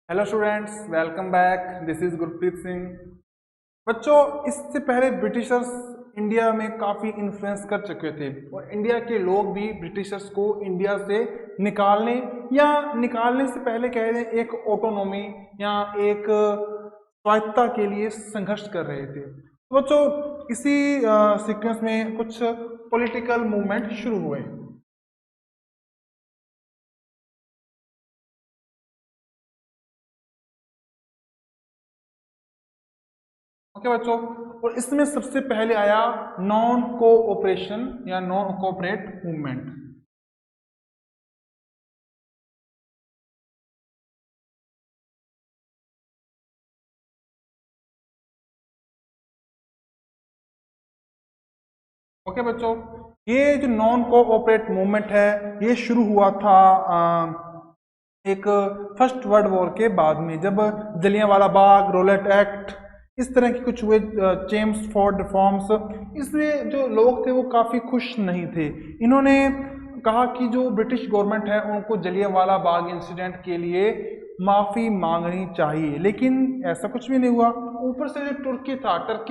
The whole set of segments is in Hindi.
Hello students, welcome back. This is Gurpreet Singh. बच्चों, इससे पहले ब्रिटिशर्स इंडिया में काफ़ी इन्फ्लुएंस कर चुके थे और इंडिया के लोग भी ब्रिटिशर्स को इंडिया से निकालने या निकालने से पहले कह दें एक ऑटोनॉमी या एक स्वायत्तता के लिए संघर्ष कर रहे थे। तो बच्चों, इसी सीक्वेंस में कुछ पॉलिटिकल मूवमेंट शुरू हुए। ओके बच्चों, और इसमें सबसे पहले आया नॉन कोऑपरेशन या नॉन कोऑपरेट मूवमेंट। ओके बच्चों, ये जो नॉन कोऑपरेट मूवमेंट है ये शुरू हुआ था एक फर्स्ट वर्ल्ड वॉर के बाद में, जब जलियांवाला बाग, रोलेट एक्ट, इस तरह के कुछ हुए, चेम्सफोर्ड रिफॉर्म्स। इसमें जो लोग थे वो काफ़ी खुश नहीं थे। इन्होंने कहा कि जो ब्रिटिश गवर्नमेंट है उनको जलियांवाला बाग इंसिडेंट के लिए माफ़ी मांगनी चाहिए, लेकिन ऐसा कुछ भी नहीं हुआ। ऊपर से जो टर्की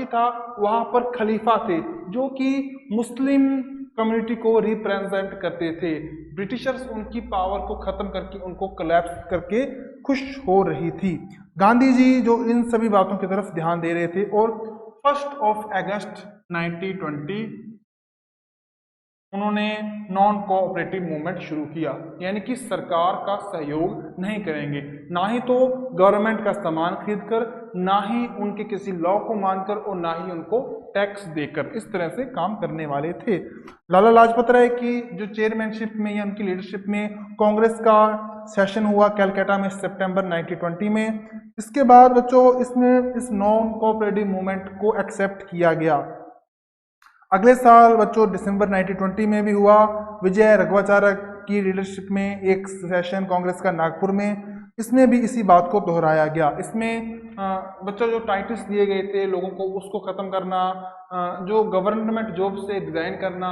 था वहाँ पर खलीफा थे जो कि मुस्लिम कम्युनिटी को रिप्रेजेंट करते थे। ब्रिटिशर्स उनकी पावर को ख़त्म करके उनको कोलैप्स करके खुश हो रही थी। गांधी जी जो इन सभी बातों की तरफ ध्यान दे रहे थे, और 1 अगस्त 1920 उन्होंने नॉन कोऑपरेटिव मूवमेंट शुरू किया, यानी कि सरकार का सहयोग नहीं करेंगे, ना ही तो गवर्नमेंट का सामान खरीदकर, ना ही उनके किसी लॉ को मानकर, और ना ही उनको टैक्स देकर। इस तरह से काम करने वाले थे। लाला लाजपत राय की जो चेयरमैनशिप में या उनकी लीडरशिप में कांग्रेस का सेशन हुआ कलकत्ता में सितंबर 1920 में। इसके बाद बच्चों इसमें इस नॉन कोऑपरेटिव मूवमेंट को एक्सेप्ट किया गया। अगले साल बच्चों दिसंबर 1920 में भी हुआ विजय रघुवाचार्य की लीडरशिप में एक सेशन कांग्रेस का नागपुर में। इसमें भी इसी बात को दोहराया गया। इसमें बच्चों जो टाइटल्स दिए गए थे लोगों को उसको ख़त्म करना, जो गवर्नमेंट जॉब से रिजाइन करना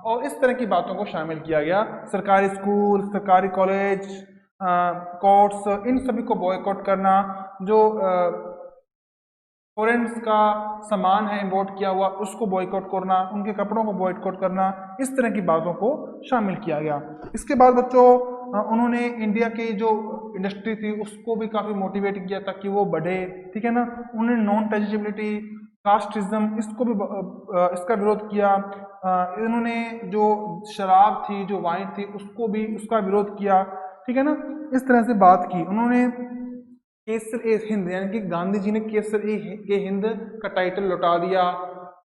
और इस तरह की बातों को शामिल किया गया। सरकारी स्कूल, सरकारी कॉलेज, कोर्ट्स, इन सभी को बॉयकॉट करना, जो फॉरेन्स का सामान है इम्पोर्ट किया हुआ उसको बॉयकॉट करना, उनके कपड़ों को बॉयकॉट करना, इस तरह की बातों को शामिल किया गया। इसके बाद बच्चों उन्होंने इंडिया की जो इंडस्ट्री थी उसको भी काफ़ी मोटिवेट किया ताकि वो बढ़े, ठीक है ना। उन्होंने नॉन टचेबिलिटी, कास्टिज्म, इसको भी इसका विरोध किया। इन्होंने जो शराब थी, जो वाइन थी, उसको भी उसका विरोध किया, ठीक है ना। इस तरह से बात की उन्होंने। केसर ए हिंद, यानी कि गांधी जी ने केसर ए हिंद का टाइटल लौटा दिया।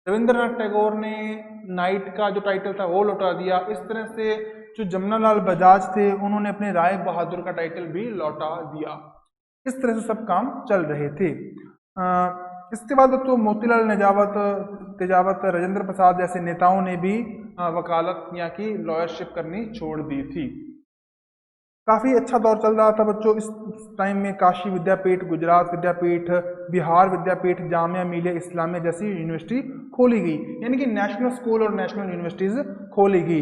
रविंद्रनाथ टैगोर ने नाइट का जो टाइटल था वो लौटा दिया। इस तरह से जो जमनालाल बजाज थे उन्होंने अपने राय बहादुर का टाइटल भी लौटा दिया। इस तरह से सब काम चल रहे थे। इसके बाद तो मोतीलाल नेजावत, तेजावत, राजेंद्र प्रसाद जैसे नेताओं ने भी वकालत या की लॉयरशिप करनी छोड़ दी थी। काफ़ी अच्छा दौर चल रहा था बच्चों। इस टाइम में काशी विद्यापीठ, गुजरात विद्यापीठ, बिहार विद्यापीठ, जामिया मिलिया इस्लामिया जैसी यूनिवर्सिटी खोली गई, यानी कि नेशनल स्कूल और नेशनल यूनिवर्सिटीज़ खोली गई।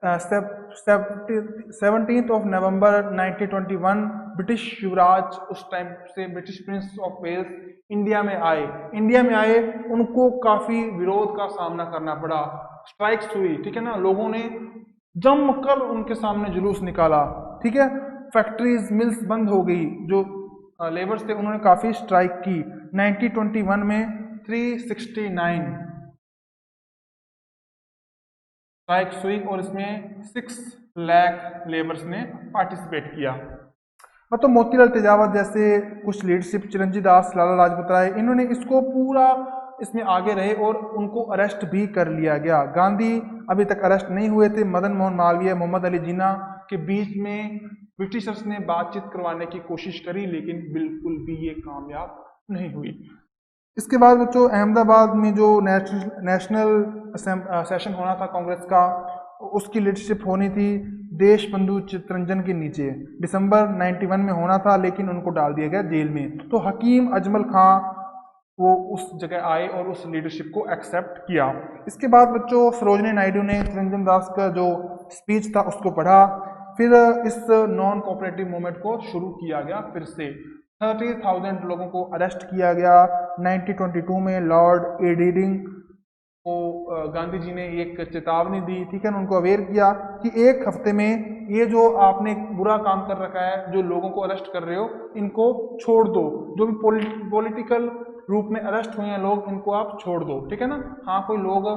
17 नवंबर 1921 ब्रिटिश युवराज, उस टाइम से British prince of Wales India में आए। उनको काफ़ी विरोध का सामना करना पड़ा, स्ट्राइक्स हुई, ठीक है ना। लोगों ने जमकर उनके सामने जुलूस निकाला, ठीक है। फैक्ट्रीज, मिल्स बंद हो गई। जो लेबर्स थे उन्होंने काफ़ी स्ट्राइक की। 1921 में 369 स्ट्राइक्स हुई और इसमें 6 लाख लेबर्स ने पार्टिसिपेट किया। मतलब मोतीलाल तेजावत जैसे कुछ लीडरशिप, चिरंजीव दास, लाला लाजपत राय, इन्होंने इसको पूरा इसमें आगे रहे और उनको अरेस्ट भी कर लिया गया। गांधी अभी तक अरेस्ट नहीं हुए थे। मदन मोहन मालवीय, मोहम्मद अली जिन्ना के बीच में ब्रिटिशर्स ने बातचीत करवाने की कोशिश करी, लेकिन बिल्कुल भी ये कामयाब नहीं हुई। इसके बाद बच्चों अहमदाबाद में जो नेशनल सेशन होना था कांग्रेस का, उसकी लीडरशिप होनी थी देश बंधु चित्तरंजन के नीचे। दिसंबर 91 में होना था, लेकिन उनको डाल दिया गया जेल में। तो हकीम अजमल खां वो उस जगह आए और उस लीडरशिप को एक्सेप्ट किया। इसके बाद बच्चों सरोजनी नायडू ने चिरंजन दास का जो स्पीच था उसको पढ़ा। फिर इस नॉन कोऑपरेटिव मूवमेंट को शुरू किया गया फिर से। 30,000 लोगों को अरेस्ट किया गया। 1922 में लॉर्ड एडिरिंग को गांधी जी ने एक चेतावनी दी, ठीक है ना, उनको अवेयर किया कि एक हफ्ते में ये जो आपने बुरा काम कर रखा है, जो लोगों को अरेस्ट कर रहे हो, इनको छोड़ दो। जो भी पॉलिटिकल रूप में अरेस्ट हुए हैं लोग, इनको आप छोड़ दो, ठीक है ना। हाँ, कोई लोग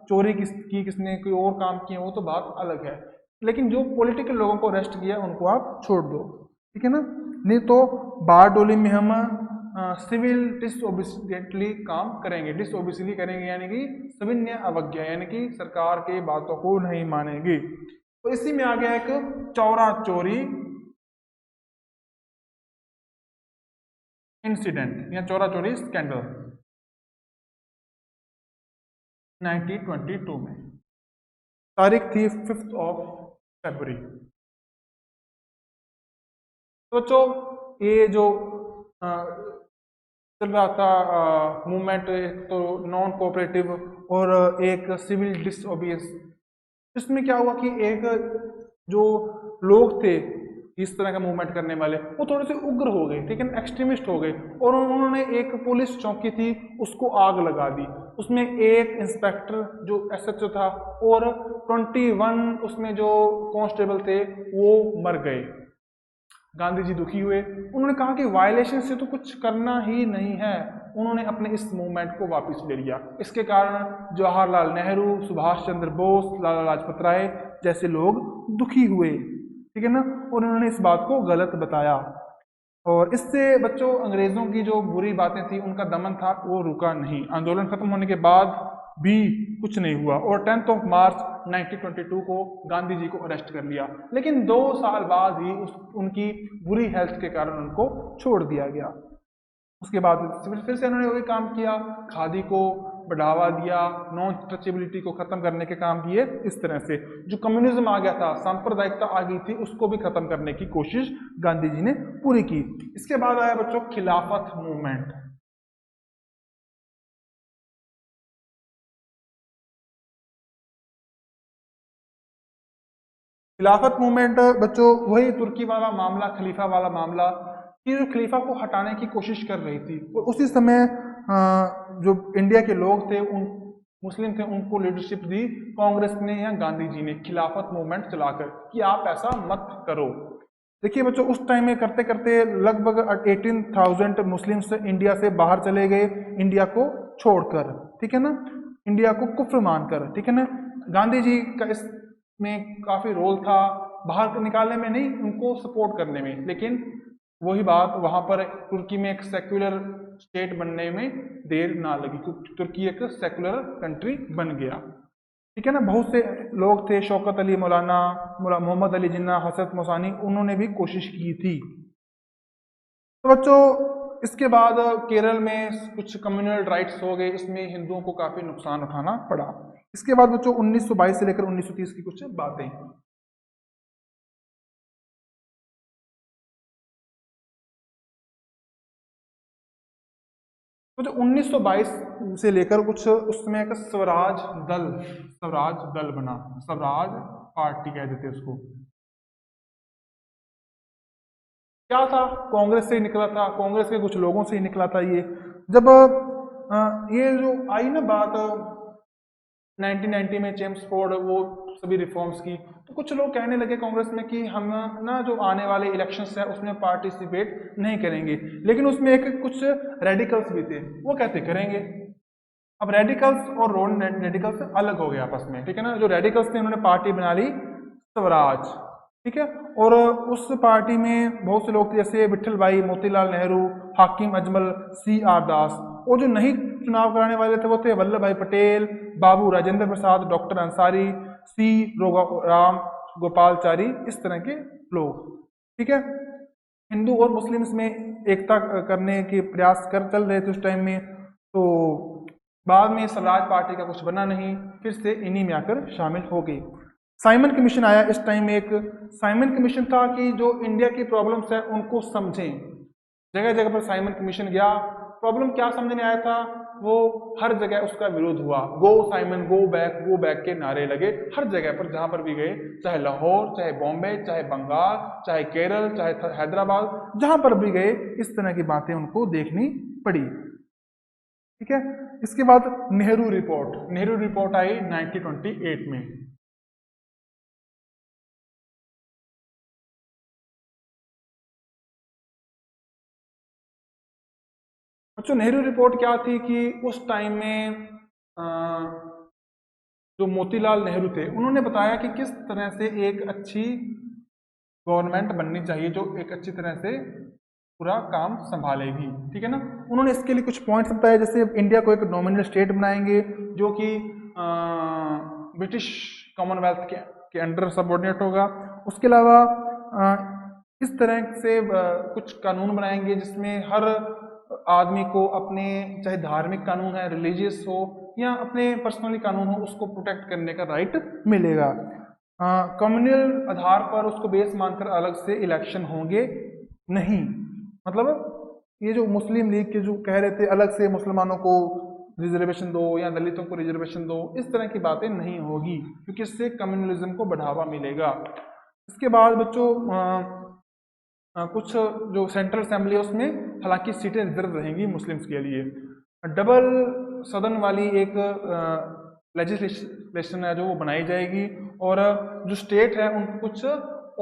चोरी किसने कोई और काम किए वो तो बात अलग है, लेकिन जो पॉलिटिकल लोगों को अरेस्ट किया उनको आप छोड़ दो, ठीक है ना। नहीं तो बारडोली में हम सिविल डिसओबीडियंटली काम करेंगे। डिसओबीडियंटली करेंगे यानी कि सविनय अवज्ञा, यानी कि सरकार के बातों को नहीं मानेंगे। तो इसी में आ गया एक चौरा चोरी इंसिडेंट या चौरा चोरी स्कैंडल 1922 में। तारीख थी 5 फरवरी। तो बच्चों ये जो चल रहा था मूवमेंट, तो नॉन कोऑपरेटिव और एक सिविल डिसओबीडियंस, इसमें क्या हुआ कि एक जो लोग थे इस तरह का मूवमेंट करने वाले, वो थोड़े से उग्र हो गए, ठीक है, एक्सट्रीमिस्ट हो गए, और उन्होंने एक पुलिस चौकी थी उसको आग लगा दी। उसमें एक इंस्पेक्टर जो एसएचओ था और 21 उसमें जो कांस्टेबल थे वो मर गए। गांधी जी दुखी हुए, उन्होंने कहा कि वायलेशन से तो कुछ करना ही नहीं है। उन्होंने अपने इस मूवमेंट को वापस ले लिया। इसके कारण जवाहरलाल नेहरू, सुभाष चंद्र बोस, लाला लाजपत राय जैसे लोग दुखी हुए, ठीक है ना, और उन्होंने इस बात को गलत बताया। और इससे बच्चों अंग्रेजों की जो बुरी बातें थी उनका दमन था वो रुका नहीं। आंदोलन खत्म होने के बाद भी कुछ नहीं हुआ और 10 मार्च 1922 को गांधी जी को अरेस्ट कर लिया, लेकिन 2 साल बाद ही उनकी बुरी हेल्थ के कारण उनको छोड़ दिया गया। उसके बाद फिर से उन्होंने वही काम किया, खादी को बढ़ावा दिया, नॉन टचेबिलिटी को खत्म करने के काम किए। इस तरह से जो कम्युनिज्म आ गया था, सांप्रदायिकता आ गई थी, उसको भी खत्म करने की कोशिश गांधी जी ने पूरी की। इसके बाद आया बच्चों खिलाफत मूवमेंट। खिलाफत मूवमेंट बच्चों वही तुर्की वाला मामला, खलीफा वाला मामला, कि जो खलीफा को हटाने की कोशिश कर रही थी। और उसी समय जो इंडिया के लोग थे, उन मुस्लिम थे, उनको लीडरशिप दी कांग्रेस ने या गांधी जी ने खिलाफत मूवमेंट चलाकर कि आप ऐसा मत करो। देखिए बच्चों उस टाइम में करते करते लगभग 18,000 मुस्लिम्स इंडिया से बाहर चले गए, इंडिया को छोड़कर, ठीक है ना, इंडिया को कुफ्र मानकर, ठीक है ना। गांधी जी का इसमें काफी रोल था, बाहर निकालने में नहीं, उनको सपोर्ट करने में। लेकिन वही बात वहां पर तुर्की में एक सेक्युलर स्टेट बनने में देर ना लगी, क्योंकि तुर्की एक सेक्युलर कंट्री बन गया, ठीक है ना। बहुत से लोग थे, शौकत अली मौलाना, मोहम्मद अली जिन्ना, हसरत मोसानी, उन्होंने भी कोशिश की थी। तो बच्चों इसके बाद केरल में कुछ कम्युनल राइट्स हो गए, इसमें हिंदुओं को काफी नुकसान उठाना पड़ा। इसके बाद बच्चों 1922 से लेकर 1930 की कुछ बातें। तो जो 1922 से लेकर कुछ उसमें एक स्वराज दल बना, स्वराज पार्टी कह देते उसको। क्या था, कांग्रेस से ही निकला था, कांग्रेस के कुछ लोगों से ही निकला था ये। जब ये जो आई ना बात 1990 में जेम्स फोर्ड वो सभी रिफॉर्म्स की, तो कुछ लोग कहने लगे कांग्रेस में कि हम ना जो आने वाले इलेक्शंस है उसमें पार्टिसिपेट नहीं करेंगे। लेकिन उसमें एक कुछ रेडिकल्स भी थे, वो कहते करेंगे। अब रेडिकल्स और नॉन रेडिकल्स अलग हो गए आपस में, ठीक है ना। जो रेडिकल्स थे उन्होंने पार्टी बना ली स्वराज, ठीक है, और उस पार्टी में बहुत से लोग थे, जैसे विठल भाई, मोतीलाल नेहरू, हाकिम अजमल, C.R. दास। और जो नहीं चुनाव कराने वाले थे वो थे वल्लभ भाई पटेल, बाबू राजेंद्र प्रसाद, डॉक्टर अंसारी, C. राम गोपालचारी, इस तरह के लोग, ठीक है। हिंदू और मुस्लिम्स में एकता करने के प्रयास कर चल रहे थे उस टाइम में। तो बाद में स्वराज पार्टी का कुछ बना नहीं, फिर से इन्हीं में आकर शामिल हो गई। साइमन कमीशन आया इस टाइम में। एक साइमन कमीशन था कि जो इंडिया की प्रॉब्लम्स है उनको समझें। जगह जगह पर साइमन कमीशन गया। प्रॉब्लम क्या समझने आया था वो हर जगह उसका विरोध हुआ। गो साइमन गो बैक के नारे लगे हर जगह पर, जहां पर भी गए, चाहे लाहौर, चाहे बॉम्बे, चाहे बंगाल, चाहे केरल, चाहे हैदराबाद, जहां पर भी गए इस तरह की बातें उनको देखनी पड़ी। ठीक है, इसके बाद नेहरू रिपोर्ट आई 1928 में। बच्चों नेहरू रिपोर्ट क्या थी कि उस टाइम में जो मोतीलाल नेहरू थे उन्होंने बताया कि किस तरह से एक अच्छी गवर्नमेंट बननी चाहिए जो एक अच्छी तरह से पूरा काम संभालेगी। ठीक है ना, उन्होंने इसके लिए कुछ पॉइंट्स बताए, जैसे इंडिया को एक नॉमिनल स्टेट बनाएंगे जो कि ब्रिटिश कॉमनवेल्थ के अंडर सबऑर्डिनेट होगा। उसके अलावा इस तरह से कुछ कानून बनाएंगे जिसमें हर आदमी को अपने, चाहे धार्मिक कानून है, रिलीजियस हो या अपने पर्सनली कानून हो, उसको प्रोटेक्ट करने का राइट मिलेगा। कम्युनल आधार पर उसको बेस मानकर अलग से इलेक्शन होंगे नहीं। मतलब ये जो मुस्लिम लीग के जो कह रहे थे अलग से मुसलमानों को रिजर्वेशन दो या दलितों को रिजर्वेशन दो, इस तरह की बातें नहीं होगी क्योंकि इससे कम्युनलिज्म को बढ़ावा मिलेगा। इसके बाद बच्चों कुछ जो सेंट्रल असेंबली है उसमें हालांकि सीटें रिजर्व रहेंगी मुस्लिम्स के लिए। डबल सदन वाली एक लेजिस्लेशन है जो वो बनाई जाएगी और जो स्टेट है उनको कुछ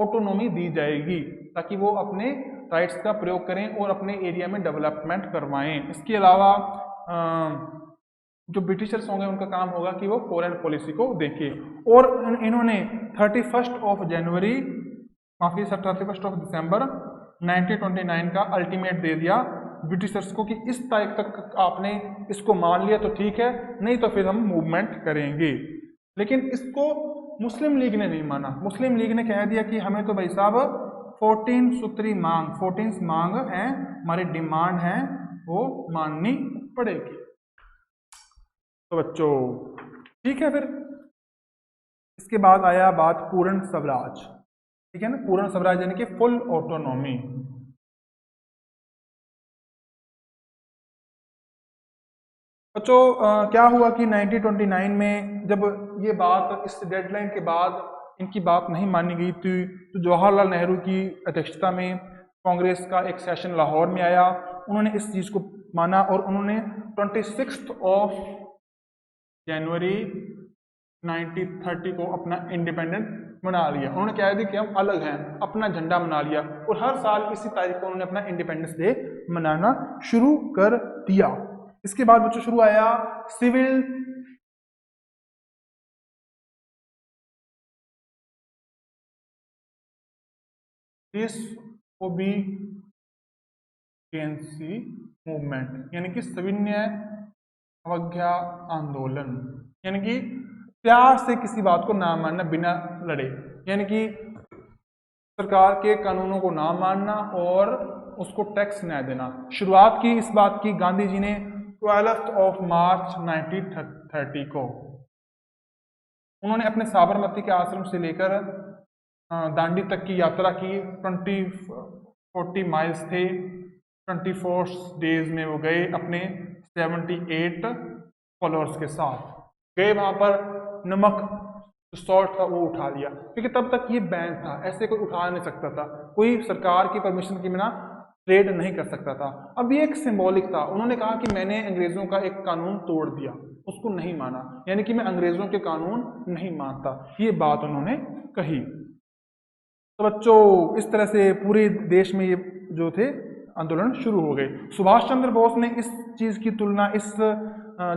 ऑटोनॉमी दी जाएगी ताकि वो अपने राइट्स का प्रयोग करें और अपने एरिया में डेवलपमेंट करवाएं। इसके अलावा जो ब्रिटिशर्स होंगे उनका काम होगा कि वो फॉरेन पॉलिसी को देखें। और इन्होंने 31 जनवरी 31 दिसंबर 1929 का अल्टीमेट दे दिया ब्रिटिशर्स को कि इस तारीख तक आपने इसको मान लिया तो ठीक है, नहीं तो फिर हम मूवमेंट करेंगे। लेकिन इसको मुस्लिम लीग ने नहीं माना। मुस्लिम लीग ने कह दिया कि हमें तो भाई साहब 14 सूत्री मांग, 14 मांग है, हमारी डिमांड है, वो माननी पड़ेगी। तो बच्चों ठीक है, फिर इसके बाद आया बात पूर्ण स्वराज। ठीक है ना, पूर्ण स्वराज यानी कि फुल ऑटोनॉमी। बच्चों क्या हुआ कि 1929 में जब ये बात, इस डेडलाइन के बाद इनकी बात नहीं मानी गई थी तो जवाहरलाल नेहरू की अध्यक्षता में कांग्रेस का एक सेशन लाहौर में आया। उन्होंने इस चीज़ को माना और उन्होंने 26 जनवरी 1930 को अपना इंडिपेंडेंट मना लिया। उन्होंने कह दिया कि हम अलग हैं, अपना झंडा मना लिया और हर साल इसी तारीख को उन्होंने अपना इंडिपेंडेंस डे मनाना शुरू कर दिया। इसके बाद बच्चों शुरू आया सिविल डिसओबीडियंसी मूवमेंट यानी कि सविनय अवज्ञा आंदोलन, यानी कि प्यार से किसी बात को ना मानना बिना लड़े, यानी कि सरकार के कानूनों को ना मानना और उसको टैक्स न देना। शुरुआत की इस बात की गांधी जी ने 12 मार्च 1930 को। उन्होंने अपने साबरमती के आश्रम से लेकर दांडी तक की यात्रा की। 40 माइल्स थे। 24 डेज में वो गए अपने 78 फॉलोअर्स के साथ। गए वहां पर नमक सॉल्ट था वो उठा लिया क्योंकि तब तक ये बैन था, ऐसे कोई उठा नहीं सकता था, कोई सरकार की परमिशन के बिना ट्रेड नहीं कर सकता था। अब ये एक सिंबॉलिक था। उन्होंने कहा कि मैंने अंग्रेजों का एक कानून तोड़ दिया, उसको नहीं माना, यानी कि मैं अंग्रेजों के कानून नहीं मानता, ये बात उन्होंने कही। तो बच्चों इस तरह से पूरे देश में ये जो थे आंदोलन शुरू हो गए। सुभाष चंद्र बोस ने इस चीज की तुलना, इस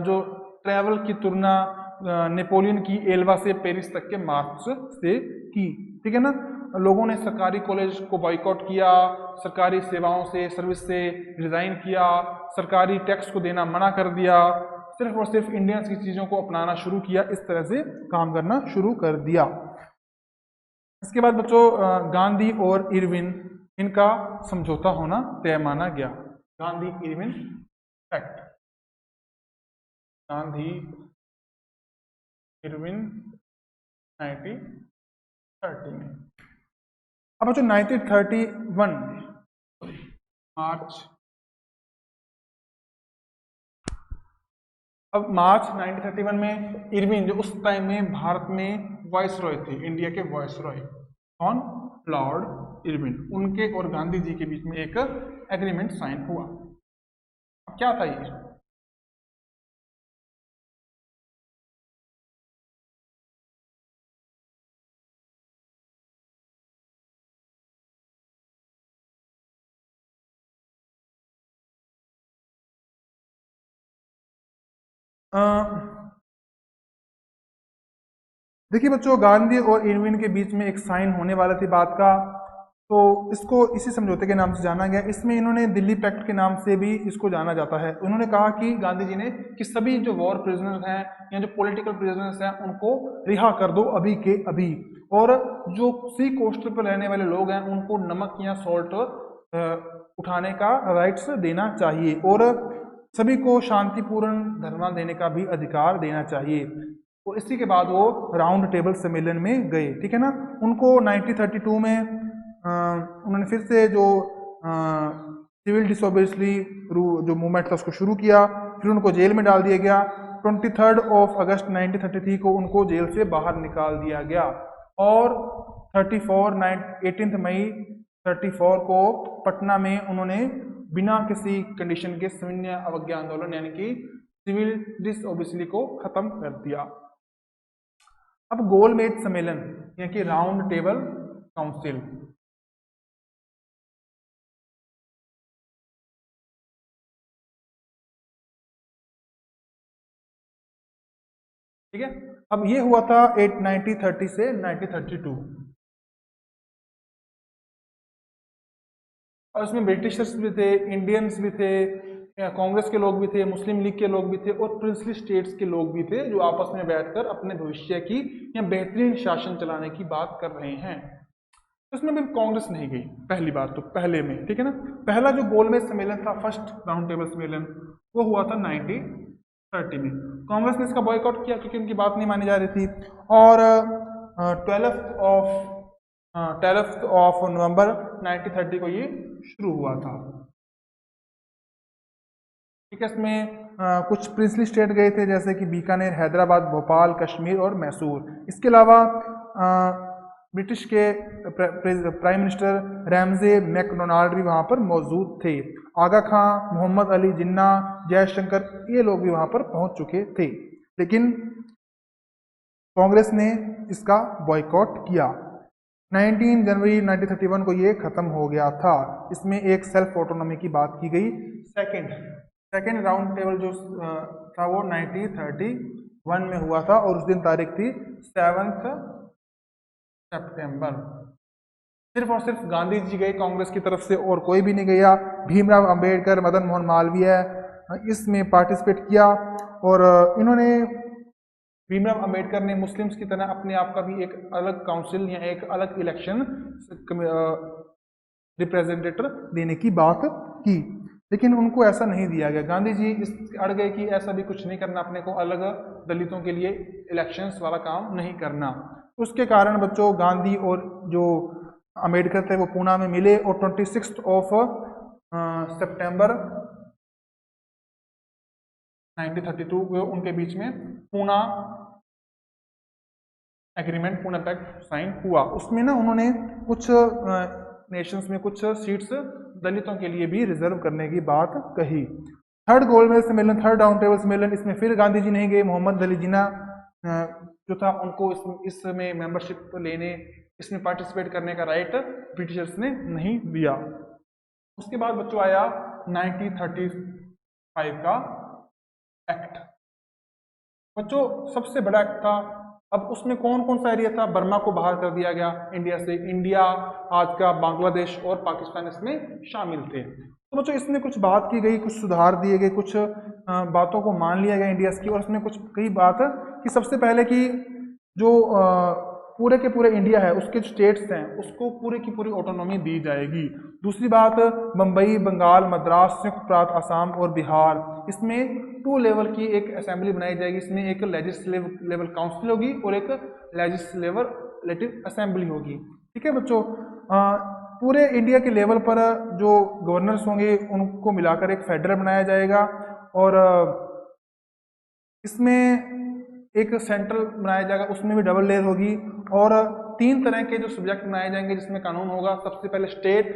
जो ट्रैवल की तुलना नेपोलियन की एल्वा से पेरिस तक के मार्च से की। ठीक है ना, लोगों ने सरकारी कॉलेज को बॉयकॉट किया, सरकारी सेवाओं से, सर्विस से रिजाइन किया, सरकारी टैक्स को देना मना कर दिया, सिर्फ और सिर्फ इंडियंस की चीजों को अपनाना शुरू किया, इस तरह से काम करना शुरू कर दिया। इसके बाद बच्चों गांधी और इरविन, इनका समझौता होना तय माना गया। Gandhi Irwin act, Gandhi Irwin 1930 में। अब बच्चों 1931 मार्च अब मार्च 1931 में इरविन, जो उस टाइम में भारत में वाइसरॉय थे, इंडिया के वाइसरॉय, कौन, लॉर्ड इरविन, उनके और गांधी जी के बीच में एक एग्रीमेंट साइन हुआ। अब क्या था ये? देखिए बच्चों, गांधी और इरविन के बीच में एक साइन होने वाला थी बात का, तो इसको इसी समझौते के नाम से जाना गया। इसमें इन्होंने दिल्ली पैक्ट के नाम से भी इसको जाना जाता है। उन्होंने कहा कि गांधी जी ने कि सभी जो वॉर प्रिजनर्स हैं या जो पॉलिटिकल प्रिजनर्स हैं उनको रिहा कर दो अभी के अभी, और जो सी कोस्ट पर रहने वाले लोग हैं उनको नमक या सॉल्ट उठाने का राइट्स देना चाहिए, और सभी को शांतिपूर्ण धरना देने का भी अधिकार देना चाहिए। और इसी के बाद वो राउंड टेबल सम्मेलन में गए, ठीक है ना। उनको 1932 में उन्होंने फिर से जो सिविल डिसोबेडियंसली जो मूवमेंट था उसको शुरू किया, फिर उनको जेल में डाल दिया गया। 23 अगस्त 1933 को उनको जेल से बाहर निकाल दिया गया, और 18 मई 34 को पटना में उन्होंने बिना किसी कंडीशन के सविनय अवज्ञा आंदोलन यानी कि सिविल डिसोबेडियंसली को खत्म कर दिया। अब गोलमेज सम्मेलन यानी कि राउंड टेबल काउंसिल, ठीक है। अब ये हुआ था 1930 से 1932, और उसमें ब्रिटिशर्स भी थे, इंडियंस भी थे, कांग्रेस के लोग भी थे, मुस्लिम लीग के लोग भी थे, और प्रिंसली स्टेट्स के लोग भी थे, जो आपस में बैठकर अपने भविष्य की या बेहतरीन शासन चलाने की बात कर रहे हैं। उसमें भी कांग्रेस नहीं गई, पहली बात तो पहले में, ठीक है ना। पहला जो गोलमेज सम्मेलन था, फर्स्ट राउंड टेबल सम्मेलन, वो हुआ था 1930 में। कांग्रेस ने इसका बॉयकॉट किया क्योंकि उनकी बात नहीं मानी जा रही थी, और 12 नवंबर 1930 को ये शुरू हुआ था, ठीक है। इसमें कुछ प्रिंसली स्टेट गए थे जैसे कि बीकानेर, हैदराबाद, भोपाल, कश्मीर और मैसूर। इसके अलावा ब्रिटिश के प्राइम मिनिस्टर रैमजे मैकडोनाल्ड भी वहाँ पर मौजूद थे। आगा खां, मोहम्मद अली जिन्ना, जयशंकर, ये लोग भी वहाँ पर पहुँच चुके थे, लेकिन कांग्रेस ने इसका बॉयकॉट किया। 19 जनवरी 1931 को ये खत्म हो गया था। इसमें एक सेल्फ ऑटोनॉमी की बात की गई। सेकेंड राउंड टेबल जो था वो 1931 में हुआ था, और उस दिन तारीख थी 7 सितंबर। सिर्फ और सिर्फ गांधी जी गए कांग्रेस की तरफ से, और कोई भी नहीं गया। भीमराव अंबेडकर, मदन मोहन मालवीय इसमें पार्टिसिपेट किया, और इन्होंने, भीमराव अंबेडकर ने मुस्लिम्स की तरह अपने आप का भी एक अलग काउंसिल या एक अलग इलेक्शन रिप्रेजेंटेटर देने की बात की, लेकिन उनको ऐसा नहीं दिया गया। गांधी जी इस अड़ गए कि ऐसा भी कुछ नहीं करना, अपने को अलग दलितों के लिए इलेक्शंस वाला काम नहीं करना। उसके कारण बच्चों गांधी और जो अंबेडकर थे वो पूना में मिले, और 26 सितंबर 1932 को उनके बीच में Poona agreement, Poona pact sign हुआ। उसमें ना उन्होंने कुछ नेशंस में कुछ सीट्स दलितों के लिए भी रिजर्व करने की बात कही। थर्ड गोलमेज सम्मेलन, थर्ड राउंड टेबल सम्मेलन, इसमें फिर गांधी जी नहीं गए। मोहम्मद अली जिन्ना जो था उनको इसमें मेंबरशिप लेने, इसमें पार्टिसिपेट करने का राइट ब्रिटिशर्स ने नहीं दिया। उसके बाद बच्चों आया 1935 का एक्ट। बच्चों सबसे बड़ा एक्ट था। अब उसमें कौन कौन सा एरिया था? बर्मा को बाहर कर दिया गया इंडिया से। इंडिया, आज का बांग्लादेश और पाकिस्तान इसमें शामिल थे। तो बच्चों इसमें कुछ बात की गई, कुछ सुधार दिए गए, कुछ बातों को मान लिया गया इंडिया की, और इसमें कुछ कई बात है कि सबसे पहले कि जो पूरे के पूरे इंडिया है उसके जो स्टेट्स हैं उसको पूरी की पूरी ऑटोनॉमी दी जाएगी। दूसरी बात, मुंबई, बंगाल, मद्रास, संयुक्त प्रांत असम और बिहार, इसमें 2 लेवल की एक असेंबली बनाई जाएगी। इसमें एक लेजिस्लेटिव काउंसिल होगी और एक लेजिस्लेटिव असेंबली होगी। ठीक है बच्चों, पूरे इंडिया के लेवल पर जो गवर्नर्स होंगे उनको मिलाकर एक फेडरल बनाया जाएगा, और इसमें एक सेंट्रल बनाया जाएगा, उसमें भी डबल लेयर होगी, और 3 तरह के जो सब्जेक्ट बनाए जाएंगे जिसमें कानून होगा। सबसे पहले स्टेट,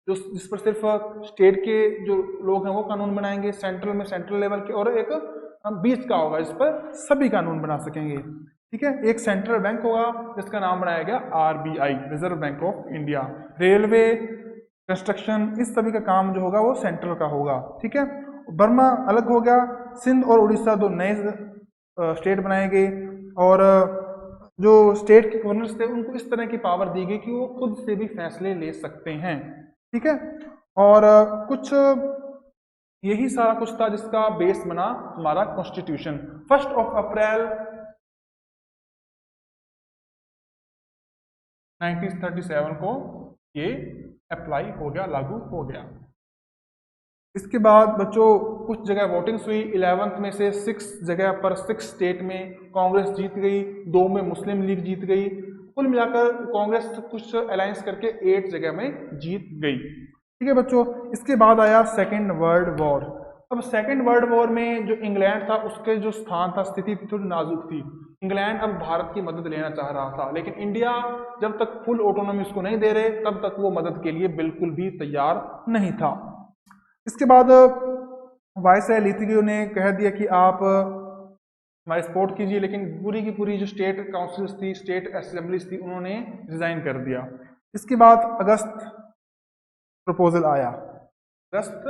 जो जिस पर सिर्फ स्टेट के जो लोग हैं वो कानून बनाएंगे, सेंट्रल में सेंट्रल लेवल के, और एक बीच का होगा जिस पर सभी कानून बना सकेंगे। ठीक है, एक सेंट्रल बैंक होगा जिसका नाम बनाया गया RBI, reserve bank of India. Railway, construction, इस सभी का काम जो होगा वो सेंट्रल का होगा। ठीक है, बर्मा अलग हो गया, सिंध और उड़ीसा 2 नए स्टेट बनाए गए, और जो स्टेट के गवर्नर्स थे उनको इस तरह की पावर दी गई कि वो खुद से भी फैसले ले सकते हैं। ठीक है, और कुछ यही सारा कुछ था जिसका बेस बना हमारा कॉन्स्टिट्यूशन। 1 अप्रैल 1937 को ये अप्लाई हो गया, लागू हो गया। इसके बाद बच्चों कुछ जगह वोटिंग्स हुई। 11th में से 6 जगह पर 6 स्टेट में कांग्रेस जीत गई, 2 में मुस्लिम लीग जीत गई। कुल मिलाकर कांग्रेस कुछ अलायंस करके 8 जगह में जीत गई। ठीक है बच्चों, इसके बाद आया सेकेंड वर्ल्ड वॉर। अब सेकेंड वर्ल्ड वॉर में जो इंग्लैंड था उसके जो स्थान था, स्थिति थोड़ी नाजुक थी। इंग्लैंड अब भारत की मदद लेना चाह रहा था, लेकिन इंडिया जब तक फुल ऑटोनॉमी उसको नहीं दे रहे तब तक वो मदद के लिए बिल्कुल भी तैयार नहीं था। इसके बाद वायसराय लिथुआनिया ने कह दिया कि आप हमारी सपोर्ट कीजिए, लेकिन पूरी की पूरी जो स्टेट काउंसिल्स थी, स्टेट असेंबलीज थी, उन्होंने रिजाइन कर दिया। इसके बाद अगस्त प्रपोजल आया, अगस्त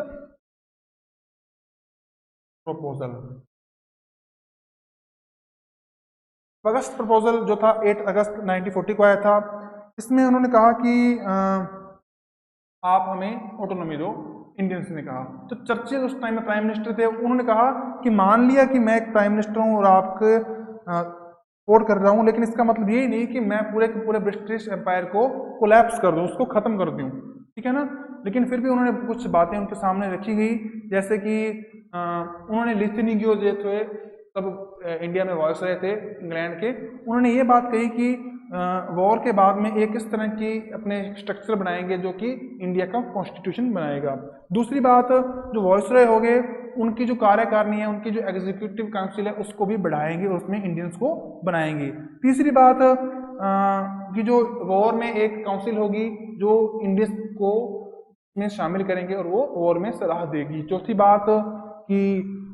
प्रपोजल। अगस्त प्रपोजल जो था 8 अगस्त 1940 को आया था। इसमें उन्होंने कहा कि आप हमें ऑटोनॉमी दो, इंडियंस ने कहा। तो चर्चिल उस टाइम में प्राइम मिनिस्टर थे, उन्होंने कहा कि मान लिया कि मैं एक प्राइम मिनिस्टर हूँ और आपके सपोर्ट कर रहा हूँ, लेकिन इसका मतलब यही नहीं कि मैं पूरे के पूरे ब्रिटिश एम्पायर को कोलैप्स कर दूँ, उसको खत्म कर दूँ। ठीक है ना, लेकिन फिर भी उन्होंने कुछ बातें उनके सामने रखी गई, जैसे कि उन्होंने लिथुआनिया जो थे तब इंडिया में वायसराय थे इंग्लैंड के, उन्होंने ये बात कही कि वॉर के बाद में एक इस तरह की अपने स्ट्रक्चर बनाएंगे जो कि इंडिया का कॉन्स्टिट्यूशन बनाएगा। दूसरी बात, जो वायसराय हो गए उनकी जो कार्यकारिणी है, उनकी जो एग्जीक्यूटिव काउंसिल है उसको भी बढ़ाएंगे, उसमें इंडियंस को बनाएंगे। तीसरी बात कि जो वॉर में एक काउंसिल होगी जो इंडियंस को में शामिल करेंगे और वो वॉर में सलाह देगी। चौथी बात कि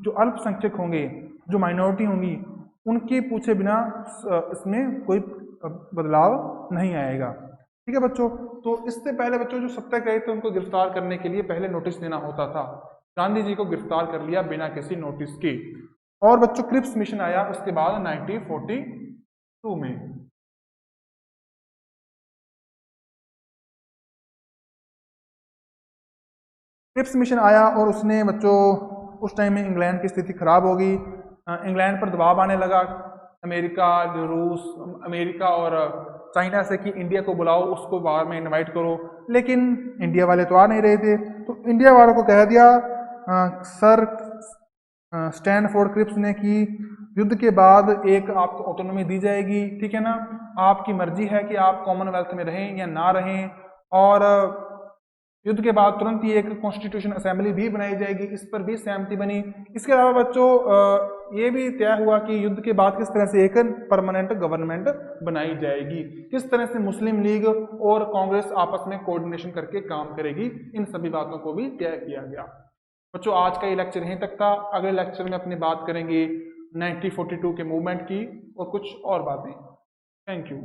जो अल्पसंख्यक होंगे, जो माइनॉरिटी होंगी, उनके पूछे बिना इसमें कोई बदलाव नहीं आएगा। ठीक है बच्चों, तो इससे पहले बच्चों जो सत्याग्रही थे उनको गिरफ्तार करने के लिए पहले नोटिस देना होता था। गांधी जी को गिरफ्तार कर लिया बिना किसी नोटिस के। और बच्चों क्रिप्स मिशन आया उसके बाद 1942 में। क्रिप्स मिशन आया और उसने बच्चों उस टाइम में इंग्लैंड की स्थिति खराब हो गई। इंग्लैंड पर दबाव आने लगा, अमेरिका, रूस, अमेरिका और चाइना से कि इंडिया को बुलाओ, उसको वार में इनवाइट करो, लेकिन इंडिया वाले तो आ नहीं रहे थे। तो इंडिया वालों को कह दिया सर स्टैनफोर्ड क्रिप्स ने कि युद्ध के बाद एक आपको ऑटोनॉमी दी जाएगी, ठीक है ना, आपकी मर्जी है कि आप कॉमनवेल्थ में रहें या ना रहें, और युद्ध के बाद तुरंत ही एक कॉन्स्टिट्यूशन असेंबली भी बनाई जाएगी, इस पर भी सहमति बनी। इसके अलावा बच्चों ये भी तय हुआ कि युद्ध के बाद किस तरह से एक परमानेंट गवर्नमेंट बनाई जाएगी, किस तरह से मुस्लिम लीग और कांग्रेस आपस में कोऑर्डिनेशन करके काम करेगी, इन सभी बातों को भी तय किया गया। बच्चों आज का ये लेक्चर यहीं तक था। अगले लेक्चर में अपनी बात करेंगे 1942 के मूवमेंट की और कुछ और बातें। Thank you.